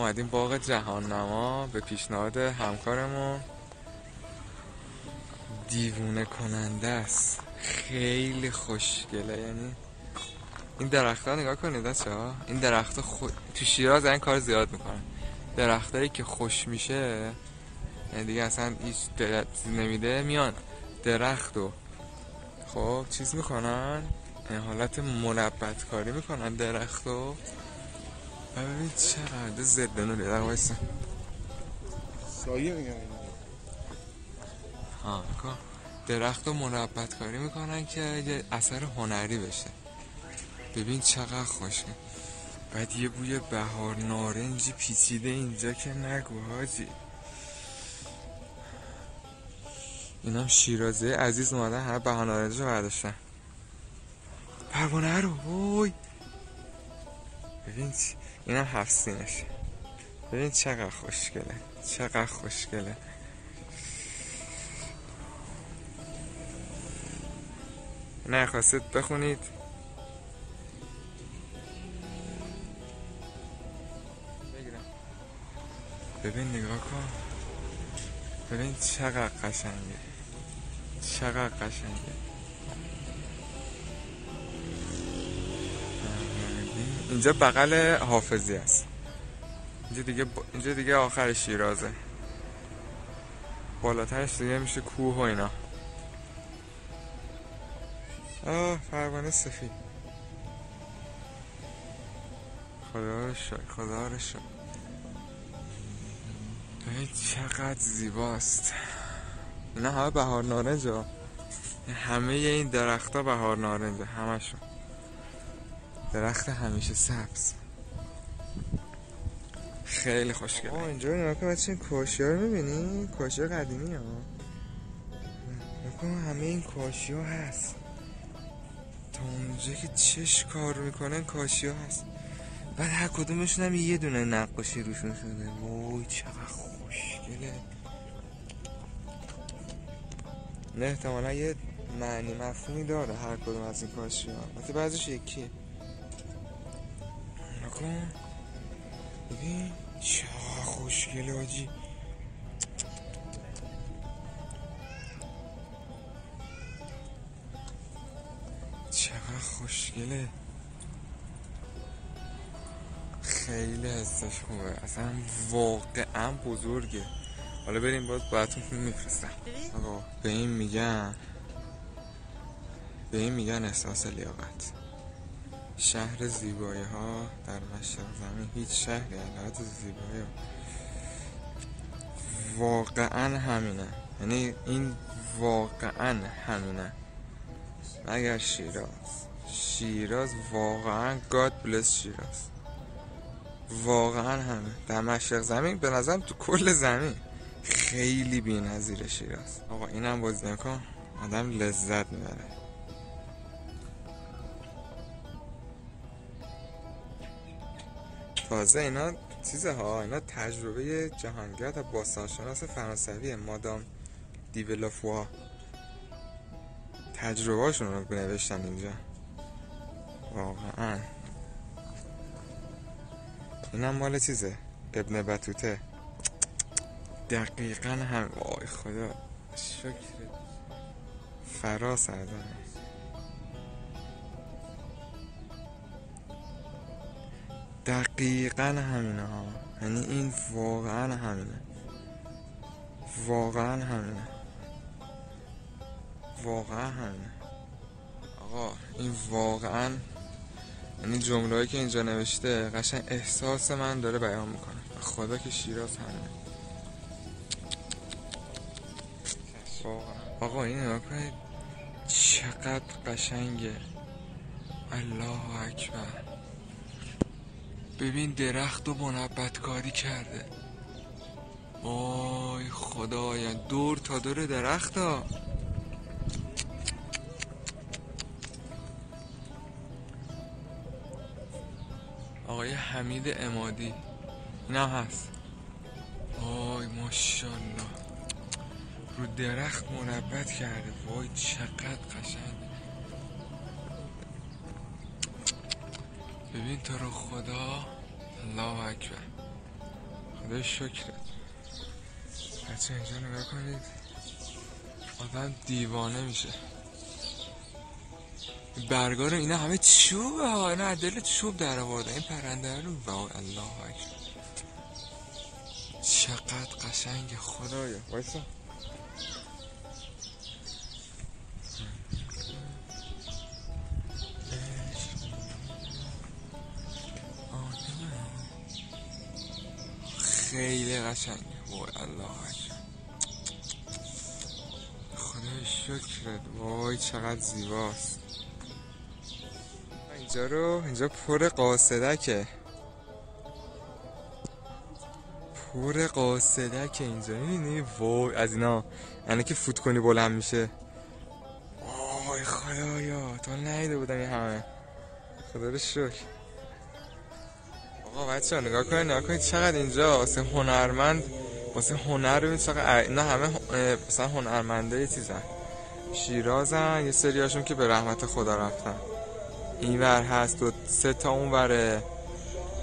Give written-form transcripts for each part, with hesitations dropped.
اومدیم باغ جهان نما به پیشنهاد همکارمون. دیوونه کننده است، خیلی خوشگله. یعنی این درخت‌ها نگاه کنید بچه‌ها، این درخت‌ها تو شیراز این کار زیاد میکنن. درختایی که خوش میشه یعنی دیگه اصلا هیچ نمیده، میان درختو خب چیز میکنن، این حالت منبت کاری میکنن درختو. ببین چقدر ضد نوره. در وایسا سایه میگم ها کن. درختو منبت کاری میکنن که یه اثر هنری بشه. ببین چقدر خوشه. بعد یه بوی بهار نارنجی پیچیده اینجا که نگو حاجی. اینم شیرازه عزیز اومدن همه بهار نارنجی رو برداشتن. پروانه رو وای ببین اینم 7 سینشه. ببین چقدر خوشگله، چقدر خوشگله. نه خواستید بخونید. بگیرم. ببین نگاه کن، ببین چقدر قشنگه، چقدر قشنگه. اینجا بغل حافظی است. اینجا دیگه آخر شیرازه. بالاترش دیگه میشه کوه و اینا. پروانه سفید. خدا رو شکر، خدا رو شکر. ببین چقدر زیباست. اینا همه بهار نارنجه. همه این درخت‌ها بهار نارنجه، همشون. درخت همیشه سبز. خیلی خوشگله. اینجا نگاه کن بچه، این کاشی‌ها رو می‌بینی؟ کاشی‌ها قدیمی ها. نگاه کن همه این کاشی‌ها هست. تا اونجا که چش کار میکنن کاشی‌ها هست. بعد هر کدومشون هم یه دونه نقاشی روشون شده. وای چقدر خوشگله. نه احتمالا یه معنی مفهومی داره هر کدوم از این کاشی‌ها. البته بعضیش یکیه. نکن ببین چقدر خوشگله آجی. چقدر خوشگله. خیلی حسش خوبه اصلا، واقعا بزرگه. حالا بریم باز براتون فیلم میفرستم. آقا به این میگن احساس لیاقت. شهر زیبایی ها در مشرق زمین. هیچ شهری علت زیبایی ها. واقعا همینه، یعنی این واقعا همینه. مگر شیراز واقعا God bless شیراز. واقعا همه در مشرق زمین، به نظرم تو کل زمین خیلی بی‌نظیره شیراز. آقا اینم باز نکن، آدم لذت میبره. تازه اینا چیزه ها، اینا تجربه جهانگرد و باستانشناس فرانسوی مادام دیولافوا تجربه هاشون رو بنوشتن اینجا. واقعا اینم مال چیزه ابن بطوطه. دقیقا هم. وای خدا شکر فرا سردنه. دقیقا همینه ها، یعنی این واقعا همینه، واقعا همینه، واقعا همینه. آقا این واقعا، یعنی جمله‌ای که اینجا نوشته قشنگ احساس من داره بیان میکنه. خدا که شیراز همینه. آقا این نگاه کنید چقدر قشنگه. الله اکبر. ببین درخت و منبت کاری کرده. وای خدایا، دور تا دور درخت ها. آقای حمید عمادی اینا هست. وای ماشاءالله رو درخت منبت کرده. وای چقدر قشنگه. ببین تو رو خدا. الله اکبر. خدای شکرت. بچه اینجا نگاه کنید، آدم دیوانه میشه. برگار اینا همه چوبه ها، اینا از دل چوب در آورده این پرنده رو. واو الله اکبر، چقدر قشنگه خدایا. وایسا خیلی قشنگه. وای الله اکبر، خدای شکرت. وای چقدر زیباست. اینجا پر قاصدکه، پر قاصدکه اینجا. میبینی؟ وای از اینا یعنی که فوت کنی بلند میشه. وای خدایا تا ندیده بودم این همه. خدا رو شکر. آقا بچه ها نگاه کنید چقدر اینجا واسه هنرمند، واسه هنر ببین چقدر اینا همه مثلا هنرمنده چیزن، شیرازن. یه سریاشون که به رحمت خدا رفتن. این ور هست و 3 تا اون وره،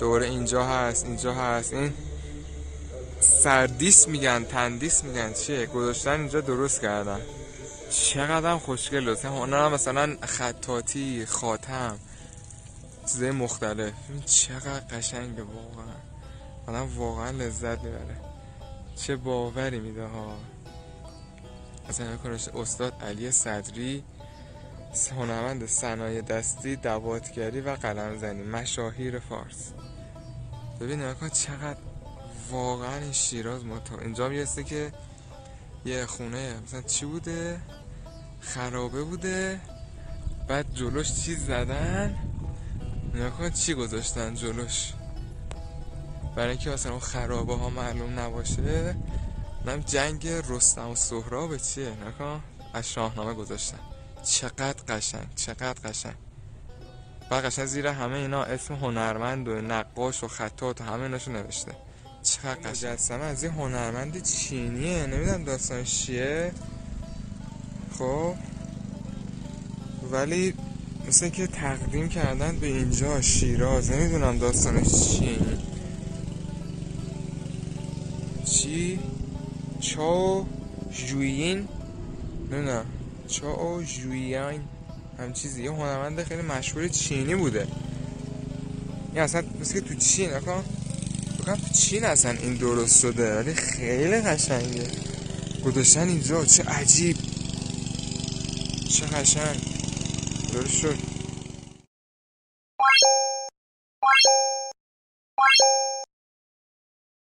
دوره اینجا هست، اینجا هست. این سردیس میگن، تندیس میگن، چیه گذاشتن اینجا درست کردن. چقدر خوشگل است. هنر مثلا خطاطی، خاتم، چیزای مختلف. چقدر قشنگه واقعا. آدم واقعا لذت میبره. چه باوری میده ها. مثلا نکنش استاد علی صدری، هنرمند صنایع دستی، دواتگری و قلمزنی، مشاهیر فارس. ببین نکن چقدر واقعا این شیراز اینجا میرسه که یه خونه مثلا چی بوده، خرابه بوده، بعد جلوش چیز زدن. نکن چی گذاشتن جلوش برای اینکه مثلا اون خرابه ها معلوم نباشه. نم جنگ رستم و سهراب چیه نکن از شاهنامه گذاشتن. چقدر قشنگ، چقدر قشنگ. بعد قشنگ زیر همه اینا اسم هنرمند و نقاش و خطاط و همه ایناشو نوشته. چقدر قشنگ. مجسمه از این هنرمند چینیه، نمیدونم داستانش چیه خب، ولی مثل که تقدیم کردن به اینجا شیراز. نمیدونم داستانش چیه. چی؟ چاو ژویین، نمیدونم چاو ژویین هم چیزی. یه هنرمند خیلی مشهور چینی بوده. این اصلا مثل که تو چین بکنم تو چین اصلا این درست شده، ولی خیلی قشنگه. گذاشتن اینجا چه عجیب، چه قشنگ. درست شد.